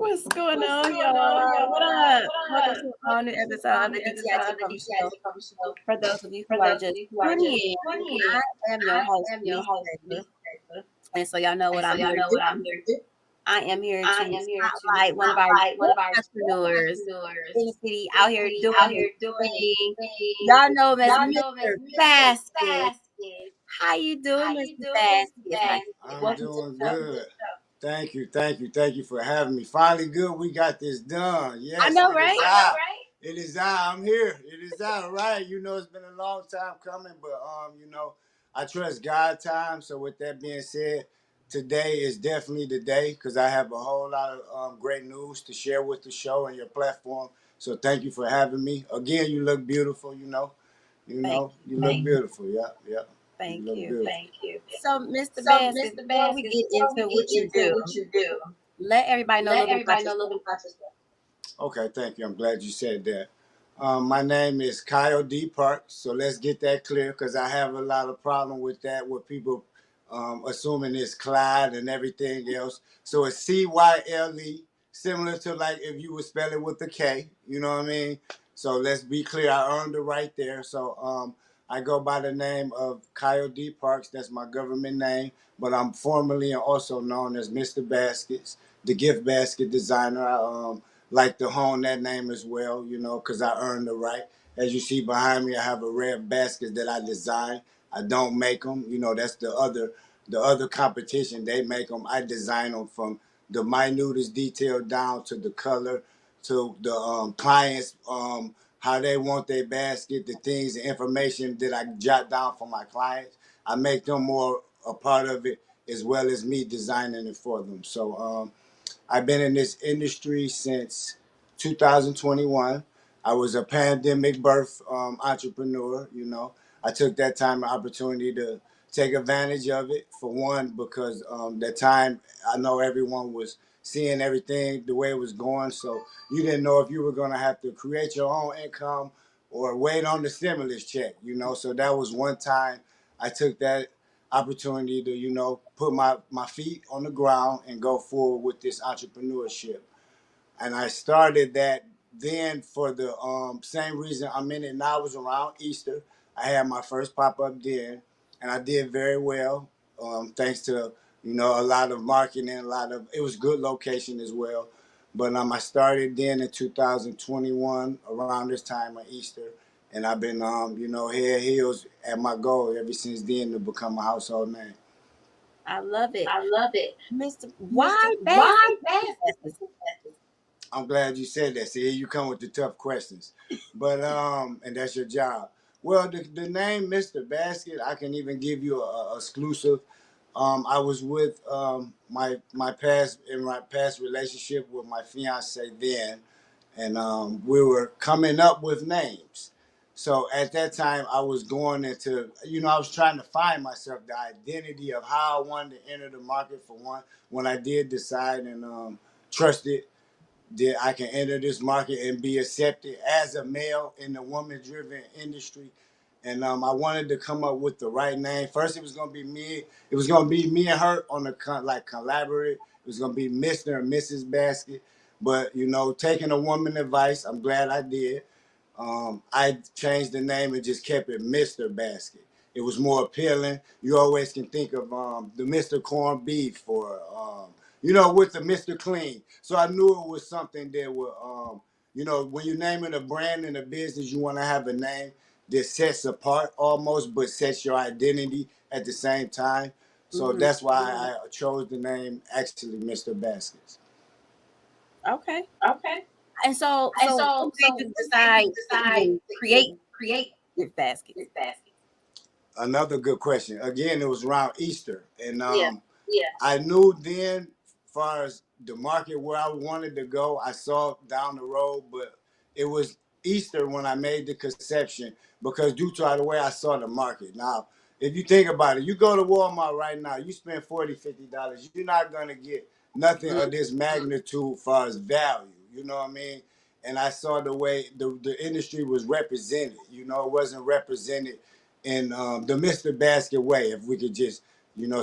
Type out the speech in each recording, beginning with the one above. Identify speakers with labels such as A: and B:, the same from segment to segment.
A: What's going on, y'all? What up? Welcome to another episode of the DTIT Cover Show. For those of you who are just tuning in, I am your host, Denise Baker. And so y'all know what I'm here to do. I am here to spotlight one of our entrepreneurs in the city out here doing his thing. Y'all know him as Mr. Basket. How you doing, Mr. Basket?
B: I'm doing good. Thank you for having me. Finally, good. We got this done. Yes,
A: I know, right?
B: It is I. I'm here. It is I. Right. It's been a long time coming, but I trust God time. So with that being said, today is definitely the day because I have a whole lot of great news to share with the show and your platform. So thank you for having me. Again, you look beautiful. You look beautiful. Yeah.
A: Thank
B: You look
A: you.
B: beautiful.
A: So, Mr. Basket, before we get into what you do, let everybody know a little bit about yourself.
B: Okay, thank you. I'm glad you said that. My name is Cyle D. Parks, so let's get that clear because I have a lot of problem with that, with people assuming it's Clyde and everything else. So it's Cyle, similar to like if you would spell it with a K, you know what I mean? So let's be clear, I earned it right there. So I go by the name of Cyle D. Parks, that's my government name, but I'm formally and also known as Mr. Baskets, the gift basket designer. I like to hone that name as well, because I earned the right. As you see behind me, I have a red basket that I design. I don't make them. That's the other competition. They make them. I design them from the minutest detail down to the color, to the clients, how they want their basket, the things, the information that I jot down for my clients. I make them more a part of it as well as me designing it for them. So I've been in this industry since 2021. I was a pandemic birth entrepreneur. I took that time and opportunity to take advantage of it. For one, because that time I know everyone was seeing everything the way it was going, so you didn't know if you were going to have to create your own income or wait on the stimulus check. So that was one time I took that opportunity to, put my feet on the ground and go forward with this entrepreneurship. And I started that then for the same reason I'm in it now. Was around Easter. I had my first pop-up then, and I did very well, thanks to, a lot of marketing, it was good location as well. But I started then in 2021 around this time of Easter, and I've been, head heels at my goal ever since then to become a household name.
A: I love it. Mr. Why basket?
B: I'm glad you said that. See, here you come with the tough questions. But and that's your job. Well, the name Mr. Basket, I can even give you a exclusive. I was with my past relationship with my fiance then, and we were coming up with names. So at that time, I was going into, I was trying to find myself, the identity of how I wanted to enter the market for one. When I did decide and trusted that I can enter this market and be accepted as a male in the woman-driven industry. And I wanted to come up with the right name. First, it was gonna be me. It was gonna be me and her on the collaborate. It was gonna be Mr. and Mrs. Basket. But taking a woman advice, I'm glad I did. I changed the name and just kept it Mr. Basket. It was more appealing. You always can think of the Mr. Corned Beef or with the Mr. Clean. So I knew it was something that would, when you're naming a brand in a business, you want to have a name that sets apart almost, but sets your identity at the same time. So that's why I chose the name actually Mr. Baskets.
A: Okay. And so what made you decide to even create gift baskets?
B: Another good question. Again, it was around Easter, and I knew then, far as the market where I wanted to go, I saw down the road, but it was Easter when I made the conception because due to the way I saw the market. Now, if you think about it, you go to Walmart right now, you spend $40, $50, you're not gonna get nothing of this magnitude far as value. You know what I mean? And I saw the way the industry was represented. It wasn't represented in the Mr. Basket way, if we could just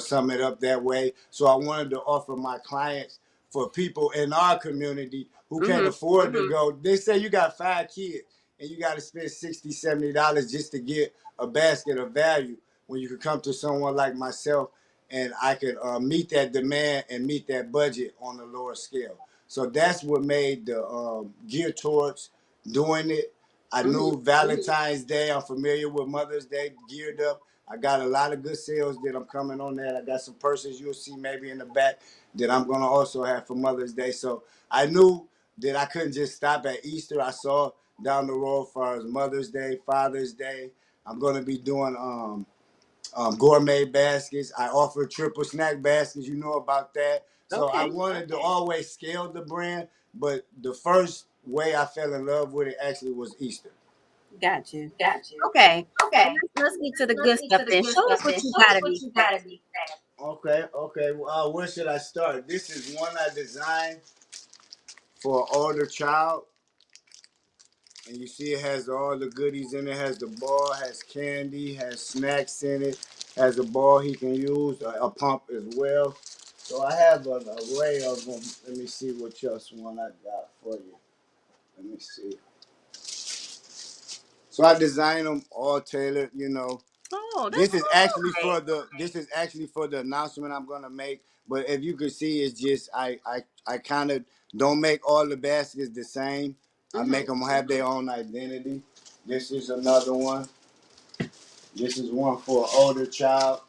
B: sum it up that way. So I wanted to offer my clients for people in our community who can't
A: Mm-hmm.
B: afford to go. They say you got 5 kids and you got to spend $60, $70 just to get a basket of value when you could come to someone like myself and I could meet that demand and meet that budget on a lower scale. So that's what made the gear towards doing it. I
A: Mm-hmm.
B: knew Valentine's Day. I'm familiar with Mother's Day, geared up. I got a lot of good sales that I'm coming on that. I got some purses you'll see maybe in the back that I'm gonna also have for Mother's Day. So I knew that I couldn't just stop at Easter. I saw down the road for Mother's Day, Father's Day. I'm gonna be doing gourmet baskets. I offer triple snack baskets. You know about that. So I
A: Okay.
B: wanted to always scale the brand, but the first way I fell in love with it actually was Easter.
A: Got you.
B: Got you.
A: Okay. So
B: Okay.
A: let's get to the
B: Let's
A: good
B: get
A: stuff
B: to the
A: then.
B: good
A: Show us
B: stuff
A: what
B: then.
A: you
B: Show
A: got
B: us
A: of
B: what
A: these
B: you got
A: things.
B: of these things. Okay, okay. Where should I start? This is one I designed for an older child. And you see it has all the goodies in it. Has the ball, has candy, has snacks in it, has a ball he can use, a pump as well. So I have an array of them. Let me see what else one I got for you. Let me see. So I designed them all tailored, you know.
A: Oh, that's
B: This is actually
A: nice.
B: for the announcement I'm gonna make. But if you could see, it's just I kind of don't make all the baskets the same. I
A: Mm-hmm.
B: make them have their own identity. This is another one. This is one for an older child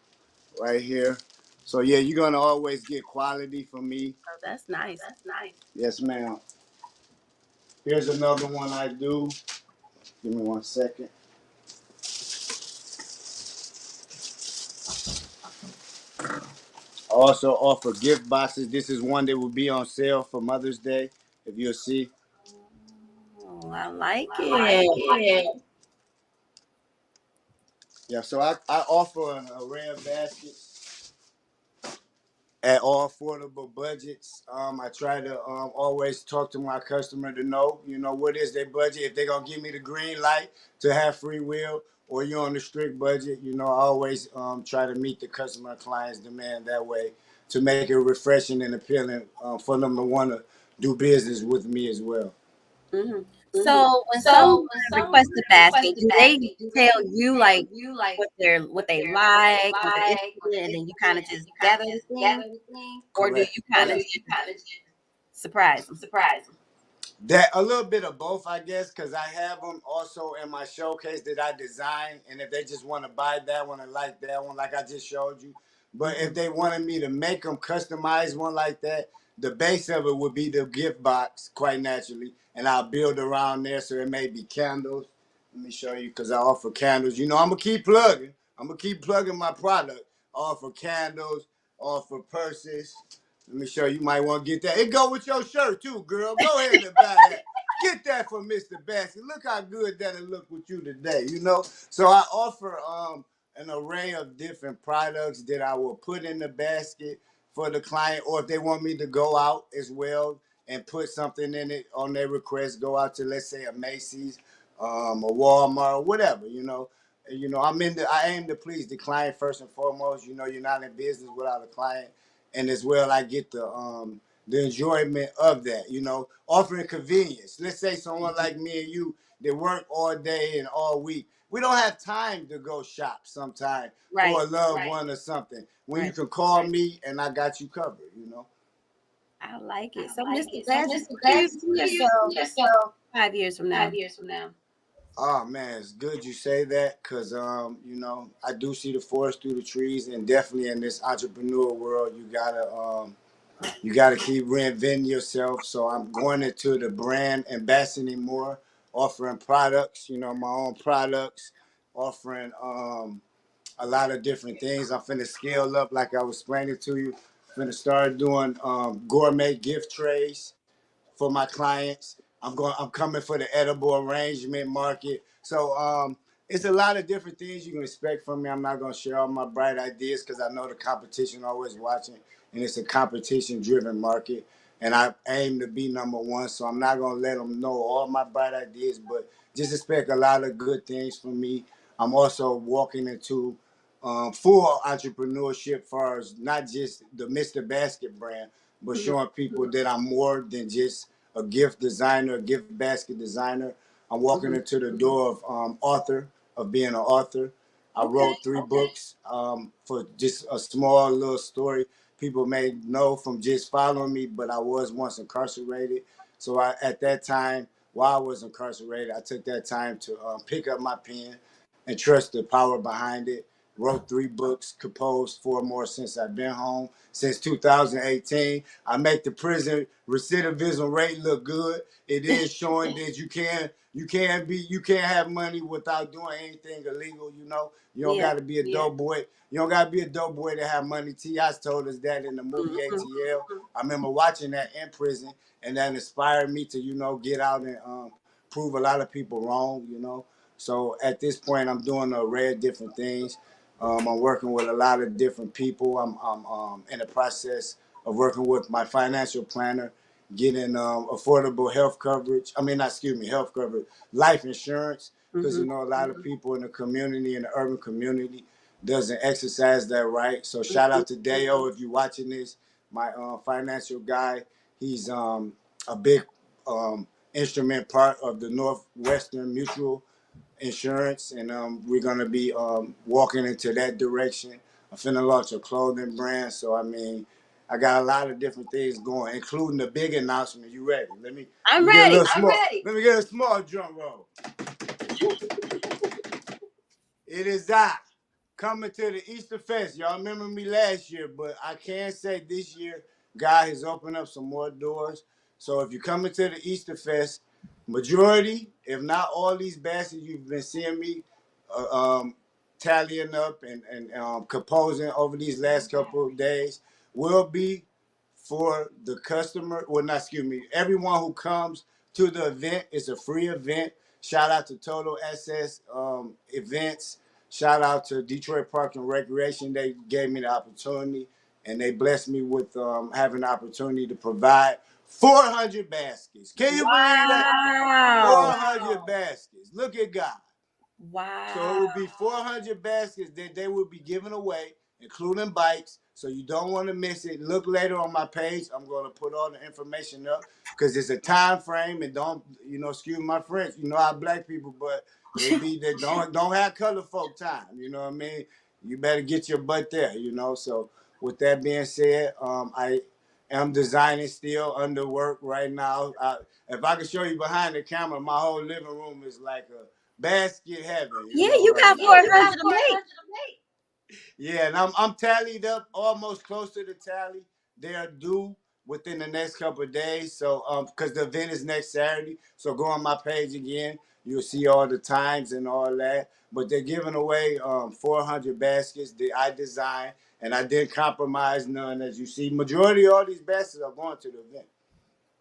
B: right here. So yeah, you're gonna always get quality from me.
A: Oh, that's nice.
B: That's nice. Yes, ma'am. Here's another one I do. Give me 1 second. I also offer gift boxes. This is one that will be on sale for Mother's Day, if you'll see.
A: Oh, I like
B: I like
A: it.
B: it. Yeah, so I offer an array of baskets at all affordable budgets. I try to always talk to my customer to know, what is their budget. If they're gonna give me the green light to have free will, or you're on the strict budget, I always try to meet the customer client's demand that way to make it refreshing and appealing for them to want to do business with me as well.
A: Mm-hmm.
B: Mm-hmm.
A: So when someone
B: So when someone
A: requests a basket,
B: requests a
A: do they
B: basket, do
A: tell
B: they
A: you
B: tell
A: like
B: you like
A: what they
B: what they
A: like, what they're
B: like,
A: interested
B: what
A: in,
B: they're
A: and then you
B: interested
A: kind
B: in,
A: of
B: and
A: just
B: you kind
A: gather
B: of just
A: everything,
B: gather everything?
A: or do
B: Correct.
A: you
B: Or
A: kind of
B: do
A: just
B: you kind of just
A: surprise them?
B: surprise them? That a little bit of both, I guess, because I have them also in my showcase that I design, and if they just want to buy that one and like that one, like I just showed you, but if
A: Mm-hmm.
B: they wanted me to make them customize one like that, the base of it would be the gift box, quite naturally, and I'll build around there. So it may be candles. Let me show you, because I offer candles. I'm gonna keep plugging. I'm gonna keep plugging my product. I offer candles, offer purses. Let me show you. You might want to get that. It go with your shirt too, girl. Go ahead and buy that. Get that for Mr. Basket. Look how good that'll look with you today. So I offer an array of different products that I will put in the basket for the client, or if they want me to go out as well and put something in it on their request, go out to, let's say, a Macy's, a Walmart, whatever. I aim to please the client first and foremost. You're not in business without a client, and as well I get the enjoyment of that. Offering convenience. Let's say someone like me and you that work all day and all week. We don't have time to go shop sometime
A: Right,
B: for a loved one or something. When you
A: right.
B: can call me and I got you covered.
A: I like it.
B: I
A: So,
B: like
A: Mr.
B: it. So,
A: Bassett,
B: Mr.
A: where do you
B: Bassett,
A: see
B: where do you
A: yourself
B: see yourself
A: 5 years from now?
B: 5 years from now? Oh man, it's good you say that because I do see the forest through the trees, and definitely in this entrepreneur world, you gotta keep reinventing yourself. So I'm going into the brand ambassador more, offering products, my own products, offering a lot of different things. I'm finna scale up, like I was explaining to you. Finna start doing gourmet gift trays for my clients. I'm coming for the edible arrangement market. So it's a lot of different things you can expect from me. I'm not gonna share all my bright ideas because I know the competition always watching, and it's a competition driven market. And I aim to be number one, so I'm not gonna let them know all my bright ideas, but just expect a lot of good things from me. I'm also walking into full entrepreneurship, far as not just the Mr. Basket brand, but
A: Mhm.
B: showing people that I'm more than just a gift designer, a gift basket designer. I'm walking
A: Mhm.
B: into the door of author, of being an author. I
A: Okay.
B: wrote three books for just a small little story. People may know from just following me, but I was once incarcerated. So at that time, while I was incarcerated, I took that time to pick up my pen and trust the power behind it. Wrote three books, composed four more since I've been home. Since 2018, I make the prison recidivism rate look good. It is showing that you can't have money without doing anything illegal. You know, you don't
A: Yeah.
B: got to be a dope boy. You don't got to be a dope boy to have money. T.I. told us that in the movie
A: Mhm.
B: ATL. I remember watching that in prison, and that inspired me to get out and prove a lot of people wrong. So at this point, I'm doing a array of different things. I'm working with a lot of different people. I'm in the process of working with my financial planner, getting affordable health coverage. I mean, not excuse me, health coverage, life insurance, because
A: Mhm.
B: a lot of people in the community, in the urban community, doesn't exercise that right. So shout
A: Mhm.
B: out to Deo if you're watching this. My financial guy, he's a big instrument part of the Northwestern Mutual Insurance, and we're gonna be walking into that direction. I'm finna launch a clothing brand, so I mean, I got a lot of different things going, including the big announcement. You ready? Let
A: I'm
B: me get a little
A: ready.
B: small. Let me get a small drum roll. It is I coming to the Easter Fest. Y'all remember me last year, but I can say this year, God has opened up some more doors. So if you're coming to the Easter Fest, majority, if not all these baskets you've been seeing me tallying up and composing over these last couple of days will be for the customer. Well, not excuse me. Everyone who comes to the event, it's a free event. Shout out to Total SS Events. Shout out to Detroit Park and Recreation. They gave me the opportunity and they blessed me with having the opportunity to provide 400 baskets. Can you believe that?
A: Wow.
B: 400 baskets. Look at God. So it
A: Wow.
B: will be 400 baskets that they will be giving away, including bikes. So you don't want to miss it. Look later on my page. I'm going to put all the information up because it's a time frame and don't excuse my French. You know how black people, but it be that don't have color folk time. You know what I mean? You better get your butt there. So with that being said, I am designing still under work right now. If I could show you behind the camera, my whole living room is like a basket heaven,
A: Yeah, you
B: right
A: got
B: now.
A: 400 to make.
B: Yeah, and I'm tallied up, almost close to the tally. They are due within the next couple of days. So because the event is next Saturday, so go on my page again. You'll see all the times and all that. But they're giving away 400 baskets that I designed, and I didn't compromise none. As you see, majority of all these baskets are going to the event.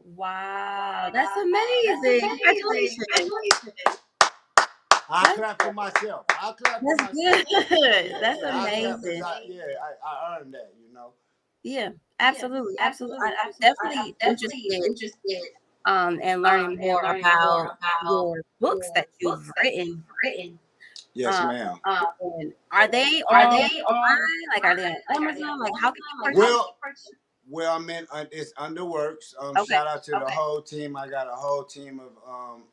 A: Wow, that's amazing. Congratulations.
B: I
A: That's
B: clap for myself. I clap for
A: that's
B: myself.
A: good.
B: Yeah,
A: That's
B: yeah, I clap because
A: amazing.
B: I earned that.
A: Yeah, absolutely, absolutely. I'm definitely interested in learning more about your books that you've written.
B: Yes,
A: Um,
B: ma'am.
A: and are they online? Like, are they on Amazon? Like, how can you purchase?
B: Well, Well, I'm in. It's under works.
A: Okay,
B: Shout out to the whole team. I got a whole team of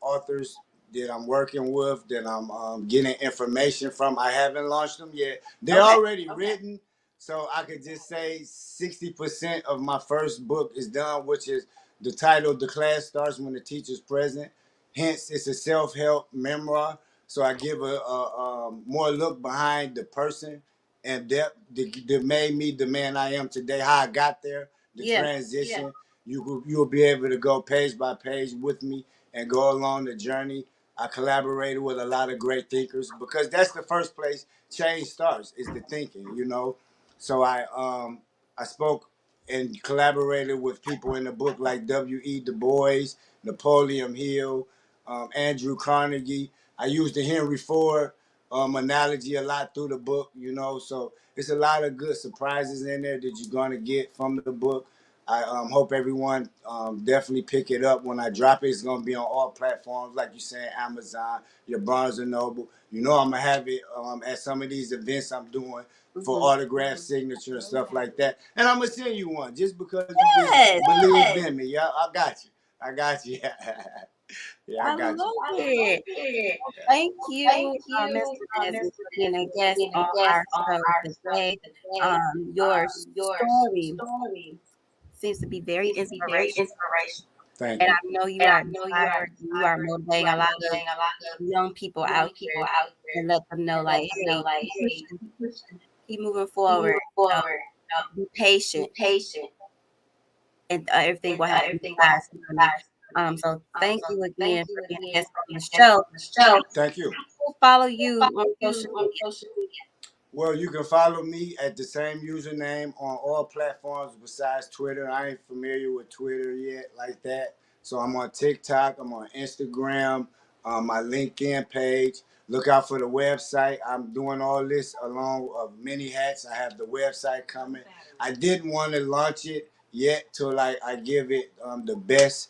B: authors that I'm working with, that I'm getting information from. I haven't launched them yet. They're
A: okay,
B: already written, so I could just say 60% of my first book is done, which is the title. The class starts when the teacher's present. Hence, it's a self-help memoir. So I give a more look behind the person and that made me the man I am today. How I got there, the
A: yeah,
B: transition. You'll be able to go page by page with me and go along the journey. I collaborated with a lot of great thinkers because that's the first place change starts is the thinking. So I spoke and collaborated with people in the book like W.E. Du Bois, Napoleon Hill, Andrew Carnegie. I used the Henry Ford analogy a lot through the book. So it's a lot of good surprises in there that you're going to get from the book. I hope everyone definitely pick it up when I drop it. It's gonna be on all platforms, like you saying, Amazon, your Barnes and Noble. You know, I'm gonna have it at some of these events I'm doing for autograph, signature, and stuff like that. And I'm gonna send you one just because you just
A: Yes,
B: believed in me. Yeah, I got you. I got you. Yeah, I
A: I
B: got you.
A: love it. Thank you, Mr. Desi, for being a guest on our show today. Your story seems to be very inspirational,
B: Thank
A: and
B: you.
A: I know you are inspiring. You are motivating a lot of young people out here and let them know, like, hey, keep moving forward. Be patient, and everything will happen in God's timing. So thank you again for being a guest on the show.
B: Thank you.
A: We'll follow you on social media.
B: Well, you can follow me at the same username on all platforms besides Twitter. I ain't familiar with Twitter yet like that. So I'm on TikTok, I'm on Instagram, my LinkedIn page. Look out for the website. I'm doing all this along of many hats. I have the website coming. I didn't want to launch it yet till like I give it the best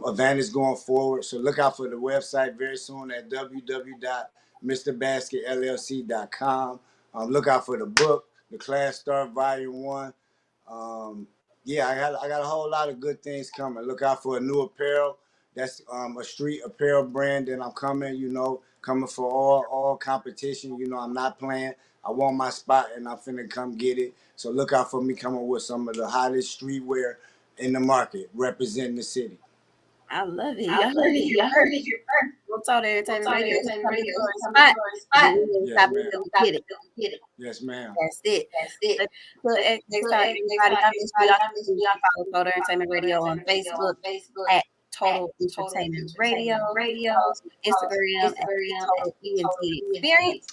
B: advantage going forward. So look out for the website very soon at www.mrbasketllc.com. Look out for the book, The Class Start Volume 1. Um, yeah, I got a whole lot of good things coming. Look out for a new apparel. That's a street apparel brand that I'm coming, coming for all competition. I'm not playing. I want my spot and I'm finna come get it. So look out for me coming with some of the hottest streetwear in the market, representing the city.
A: I love it. Y'all heard it here first. We'll talk to Entertainment Radio. It's coming to your spot. And we will
B: Yes,
A: stop
B: ma'am.
A: until we get it.
B: Yes, ma'am.
A: That's it. But next time, everybody, I miss you. Y'all can follow Total Entertainment Radio on Facebook at Total Entertainment Radio. Follow us on Instagram at the Total ENT Experience.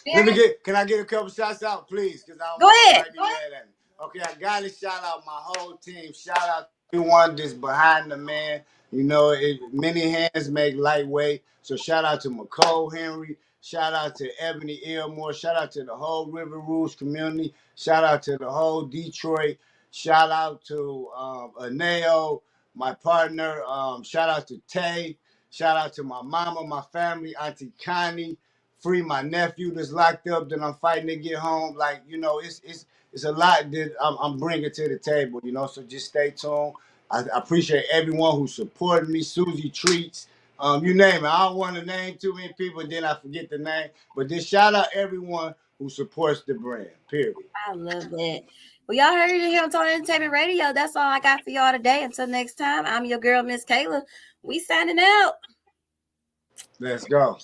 B: Can I get a couple shots out, please? Because I don't
A: Go
B: want
A: ahead.
B: nobody to be mad at me. Okay, I got to shout out my whole team. Shout out to everyone that's behind the man. Many hands make lightweight. So shout out to McCole Henry. Shout out to Ebony Elmore. Shout out to the whole River Rouge community. Shout out to the whole Detroit. Shout out to Aneo, my partner. Shout out to Tay. Shout out to my mama, my family, Auntie Connie. Free my nephew that's locked up that I'm fighting to get home. Like, it's a lot that I'm bringing to the table, so just stay tuned. I appreciate everyone who supported me. Susie Treats, you name it. I don't want to name too many people, and then I forget the name. But just shout out everyone who supports the brand, period.
A: I love that. Well, y'all heard it here on Total Entertainment Radio. That's all I got for y'all today. Until next time, I'm your girl, Miss Kayla. We signing out.
B: Let's go.